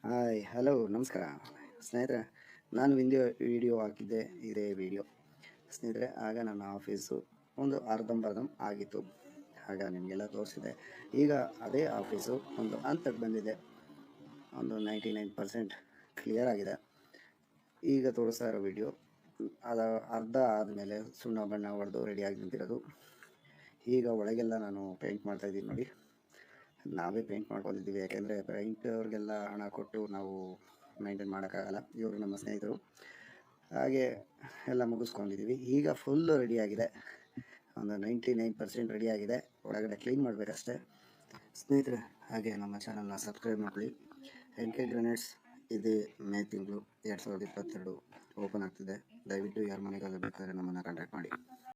Hi hello ನಮಸ್ಕಾರ ಸ್ನೇಹಿತರೆ. ನಾನು ವಿಡಿಯೋ ಹಾಕಿದ್ದೆ ಇದೇ ವಿಡಿಯೋ ಸ್ನೇಹಿತರೆ. ಆಗ ನನ್ನ ಆಫೀಸು ಒಂದು ಅರ್ಧಂಬರ್ಧಂ ಆಗಿತ್ತು, ಆಗ ನಿಮಗೆಲ್ಲ ತೋರಿಸಿದೆ. ಈಗ ಅದೇ ಆಫೀಸು ಒಂದು ಹಂತಕ್ಕೆ ಬಂದಿದೆ, ಒಂದು 99% ಕ್ಲಿಯರ್ ಆಗಿದೆ. ಈಗ ತೋರಿಸ್ತಾ ಇರೋ ವಿಡಿಯೋ ಅದು ಅರ್ಧ ಆದಮೇಲೆ ಸುಣ್ಣ ಬಣ್ಣ ಹೊಡೆದು ರೆಡಿಯಾಗಿ ನಿಂತಿರೋದು. ಈಗ ಒಳಗೆಲ್ಲ ನಾನು ಪೇಂಟ್ ಮಾಡ್ತಾಯಿದ್ದೀನಿ ನೋಡಿ. ನಾವೇ ಪೇಂಟ್ ಮಾಡ್ಕೊಂಡಿದ್ದೀವಿ, ಯಾಕೆಂದರೆ ಪೇಂಟ್ ಅವ್ರಿಗೆಲ್ಲ ಹಣ ಕೊಟ್ಟು ನಾವು ಮೇಂಟೈನ್ ಮಾಡೋಕ್ಕಾಗಲ್ಲ. ಇವರು ನಮ್ಮ ಸ್ನೇಹಿತರು. ಹಾಗೆ ಎಲ್ಲ ಮುಗಿಸ್ಕೊಂಡಿದ್ದೀವಿ. ಈಗ ಫುಲ್ಲು ರೆಡಿಯಾಗಿದೆ, ಒಂದು 99% ರೆಡಿಯಾಗಿದೆ. ಒಳಗಡೆ ಕ್ಲೀನ್ ಮಾಡಬೇಕಷ್ಟೇ ಸ್ನೇಹಿತರೆ. ಹಾಗೆ ನಮ್ಮ ಚಾನಲ್ನ ಸಬ್ಸ್ಕ್ರೈಬ್ ಮಾಡಿ. ಗ್ರಾನೈಟ್ಸ್ ಇದೇ ಮೇ ತಿಂಗಳು 2022 ಓಪನ್ ಆಗ್ತಿದೆ. ದಯವಿಟ್ಟು ಯಾರ ಮನೆಗಾಗಬೇಕಾದ್ರೆ ನಮ್ಮನ್ನು ಕಾಂಟ್ಯಾಕ್ಟ್ ಮಾಡಿ.